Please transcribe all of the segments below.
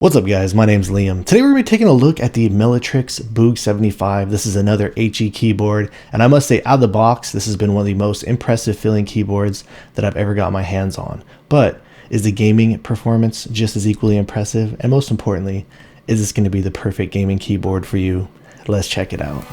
What's up guys, my name's Liam. Today we're going to be taking a look at the Meletrix Boog75. This is another HE keyboard, and I must say out of the box, this has been one of the most impressive feeling keyboards that I've ever got my hands on. But is the gaming performance just as equally impressive? And most importantly, is this going to be the perfect gaming keyboard for you? Let's check it out.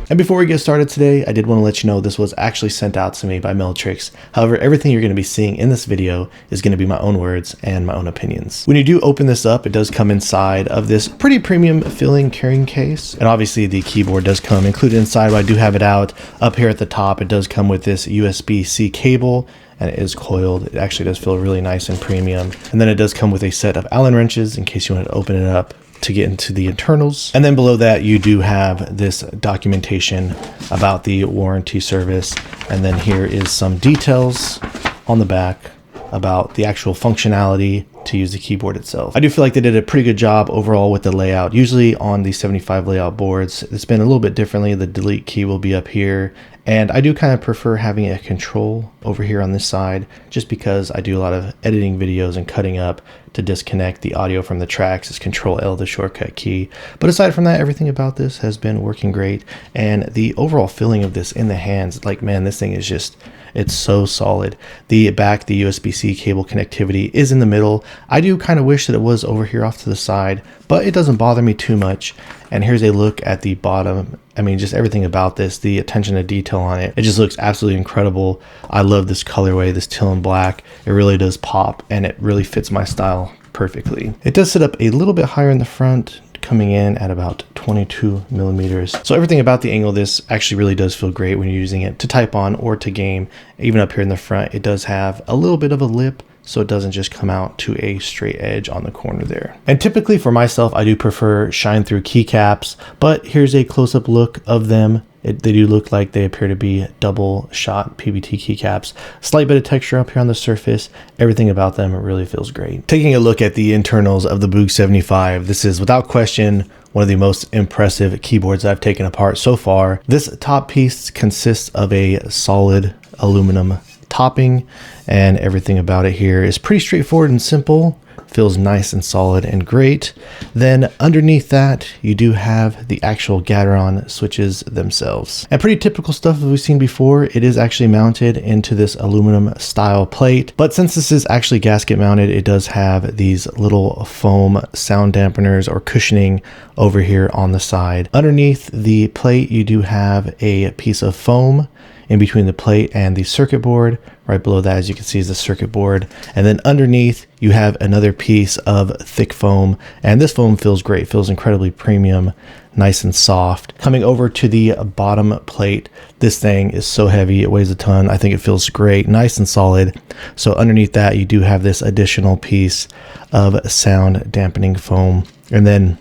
And before we get started today, I did want to let you know this was actually sent out to me by Meletrix. However, everything you're going to be seeing in this video is going to be my own words and my own opinions. When you do open this up, it does come inside of this pretty premium feeling carrying case. And obviously the keyboard does come included inside, but I do have it out. Up here at the top, it does come with this USB-C cable, and it is coiled. It actually does feel really nice and premium. And then it does come with a set of Allen wrenches in case you want to open it up to get into the internals. And then below that you do have this documentation about the warranty service, and then here is some details on the back about the actual functionality to use the keyboard itself. I do feel like they did a pretty good job overall with the layout. Usually on the 75 layout boards, it's been a little bit differently. The delete key will be up here, and I do kind of prefer having a control over here on this side, just because I do a lot of editing videos and cutting up to disconnect the audio from the tracks. Is Control L the shortcut key. But aside from that, everything about this has been working great, and the overall feeling of this in the hands, like, man, this thing is just, it's so solid. The back, the USB-C cable connectivity is in the middle. I do kind of wish that it was over here off to the side, but it doesn't bother me too much. And here's a look at the bottom. I mean, just everything about this, the attention to detail on it, it just looks absolutely incredible. I love this colorway, this teal and black. It really does pop, and it really fits my style perfectly. It does sit up a little bit higher in the front, coming in at about 22 millimeters. So everything about the angle of this actually really does feel great when you're using it to type on or to game. Even up here in the front, it does have a little bit of a lip, so it doesn't just come out to a straight edge on the corner there. And typically for myself, I do prefer shine through keycaps, but here's a close-up look of them. They do look like they appear to be double shot PBT keycaps. Slight bit of texture up here on the surface. Everything about them really feels great. Taking a look at the internals of the Boog75, this is without question one of the most impressive keyboards I've taken apart so far. This top piece consists of a solid aluminum topping, and everything about it here is pretty straightforward and simple. Feels nice and solid and great. Then underneath that, you do have the actual GATERON switches themselves. And pretty typical stuff that we've seen before. It is actually mounted into this aluminum style plate, but since this is actually gasket mounted, it does have these little foam sound dampeners or cushioning over here on the side. Underneath the plate, you do have a piece of foam in between the plate and the circuit board. Right below that, as you can see, is the circuit board. And then underneath, you have another piece of thick foam. And this foam feels great, feels incredibly premium, nice and soft. Coming over to the bottom plate, this thing is so heavy, it weighs a ton. I think it feels great, nice and solid. So underneath that, you do have this additional piece of sound dampening foam. And then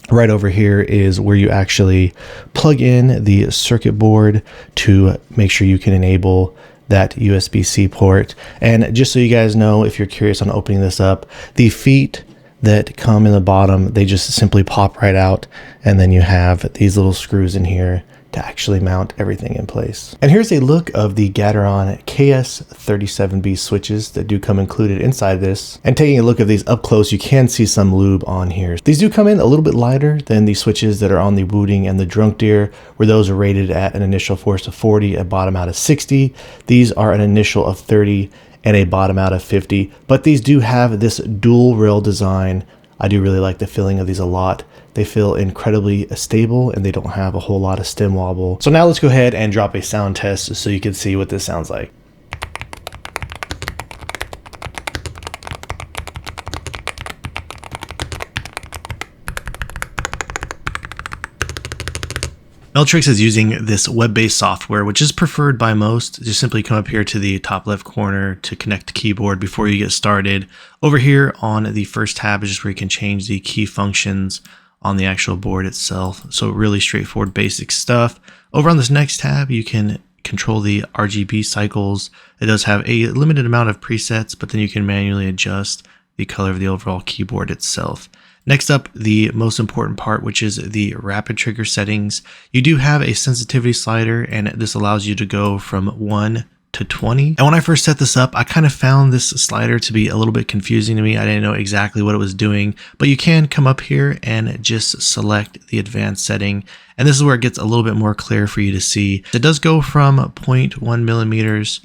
right over here is where you actually plug in the circuit board to make sure you can enable that USB-C port. And just so you guys know, if you're curious on opening this up, the feet that come in the bottom, they just simply pop right out, and then you have these little screws in here to actually mount everything in place. And here's a look of the GATERON KS37B switches that do come included inside this. And taking a look at these up close, you can see some lube on here. These do come in a little bit lighter than the switches that are on the Wooting and the Drunk Deer, where those are rated at an initial force of 40, a bottom out of 60. These are an initial of 30 and a bottom out of 50, but these do have this dual rail design. I do really like the feeling of these a lot. They feel incredibly stable, and they don't have a whole lot of stem wobble. So now let's go ahead and drop a sound test so you can see what this sounds like. Meletrix is using this web-based software, which is preferred by most. Just simply come up here to the top left corner to connect the keyboard before you get started. Over here on the first tab is just where you can change the key functions on the actual board itself. So really straightforward basic stuff. Over on this next tab, you can control the RGB cycles. It does have a limited amount of presets, but then you can manually adjust the color of the overall keyboard itself. Next up, the most important part, which is the rapid trigger settings. You do have a sensitivity slider, and this allows you to go from 1 to 20. And when I first set this up, I kind of found this slider to be a little bit confusing to me. I didn't know exactly what it was doing, but you can come up here and just select the advanced setting. And this is where it gets a little bit more clear for you to see. It does go from 0.1 millimeters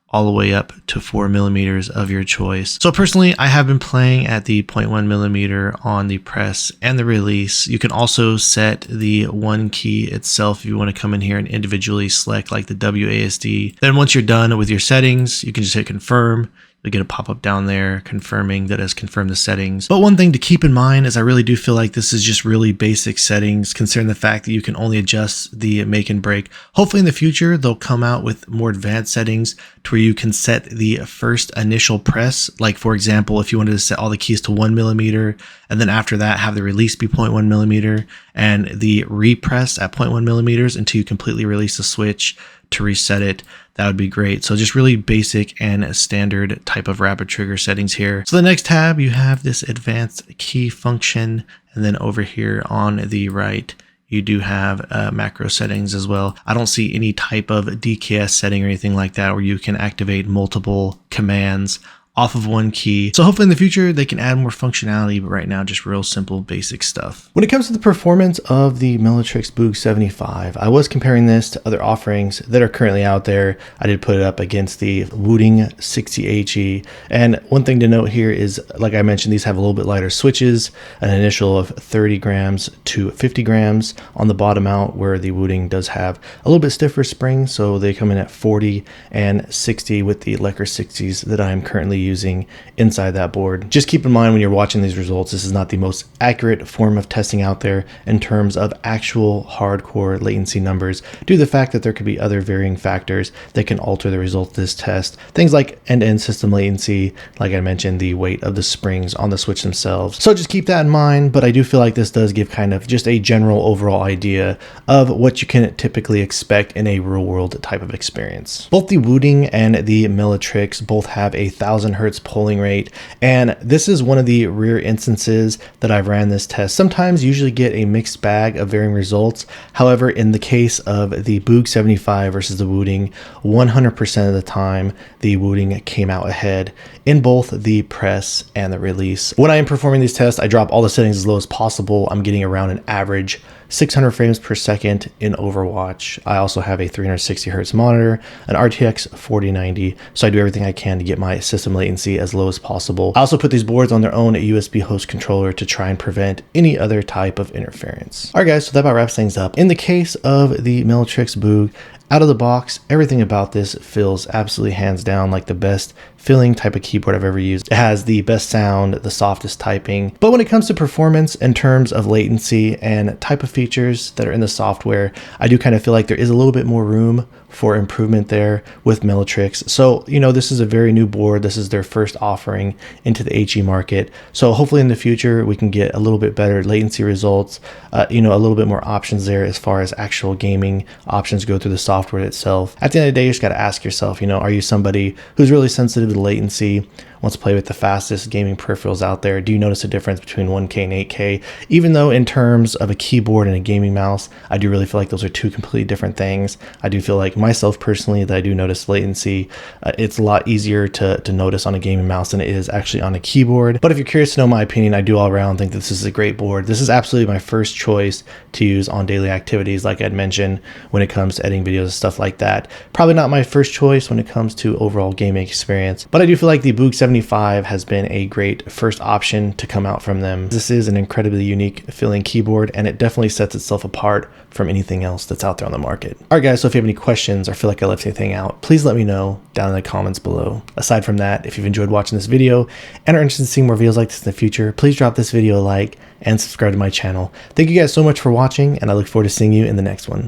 all the way up to 4 millimeters of your choice. So personally, I have been playing at the 0.1 millimeter on the press and the release. You can also set the one key itself if you want to come in here and individually select like the WASD. Then once you're done with your settings, you can just hit confirm. You'll get a pop-up down there confirming that has confirmed the settings. But one thing to keep in mind is I really do feel like this is just really basic settings, considering the fact that you can only adjust the make and break. Hopefully in the future, they'll come out with more advanced settings to where you can set the first initial press. Like for example, if you wanted to set all the keys to 1 millimeter, and then after that have the release be 0.1 millimeter and the repress at 0.1 millimeters until you completely release the switch to reset it, that would be great. So just really basic and standard type of rapid trigger settings here. So the next tab, you have this advanced key function, and then over here on the right, you do have macro settings as well. I don't see any type of DKS setting or anything like that where you can activate multiple commands off of one key. So hopefully in the future they can add more functionality, but right now just real simple basic stuff. When it comes to the performance of the Meletrix Boog75, I was comparing this to other offerings that are currently out there. I did put it up against the Wooting 60HE. And one thing to note here is, like I mentioned, these have a little bit lighter switches, an initial of 30 grams to 50 grams on the bottom out, where the Wooting does have a little bit stiffer springs. So they come in at 40 and 60 with the Lecker 60s that I am currently using inside that board. Just keep in mind when you're watching these results, this is not the most accurate form of testing out there in terms of actual hardcore latency numbers, due to the fact that there could be other varying factors that can alter the result of this test. Things like end-to-end system latency, like I mentioned, the weight of the springs on the switch themselves. So just keep that in mind, but I do feel like this does give kind of just a general overall idea of what you can typically expect in a real world type of experience. Both the Wooting and the Meletrix both have a 1000 hertz polling rate, and this is one of the rare instances that I've ran this test. Sometimes usually get a mixed bag of varying results. However, in the case of the Boog75 versus the Wooting, 100% of the time the Wooting came out ahead in both the press and the release. When I am performing these tests, I drop all the settings as low as possible. I'm getting around an average 600 frames per second in Overwatch. I also have a 360 hertz monitor, an RTX 4090, so I do everything I can to get my system latency as low as possible. I also put these boards on their own USB host controller to try and prevent any other type of interference. Alright guys, so that about wraps things up. In the case of the Meletrix Boog, out of the box, everything about this feels absolutely hands down like the best feeling type of keyboard I've ever used. It has the best sound, the softest typing. But when it comes to performance in terms of latency and type of features that are in the software, I do kind of feel like there is a little bit more room for improvement there with Meletrix. So, you know, this is a very new board. This is their first offering into the HE market. So hopefully in the future, we can get a little bit better latency results, you know, a little bit more options there as far as actual gaming options go through the software itself. At the end of the day, you just got to ask yourself, you know, are you somebody who's really sensitive to the latency, wants to play with the fastest gaming peripherals out there? Do you notice a difference between 1K and 8K? Even though in terms of a keyboard and a gaming mouse, I do really feel like those are two completely different things. I do feel like myself personally that I do notice latency. It's a lot easier to notice on a gaming mouse than it is actually on a keyboard. But if you're curious to know my opinion, I do all around think that this is a great board. This is absolutely my first choice to use on daily activities, like I'd mentioned, when it comes to editing videos and stuff like that. Probably not my first choice when it comes to overall gaming experience, but I do feel like the Boog75 has been a great first option to come out from them. This is an incredibly unique feeling keyboard, and it definitely sets itself apart from anything else that's out there on the market. All right guys, so if you have any questions or feel like I left anything out, please let me know down in the comments below. Aside from that, if you've enjoyed watching this video and are interested in seeing more videos like this in the future, please drop this video a like and subscribe to my channel. Thank you guys so much for watching, and I look forward to seeing you in the next one.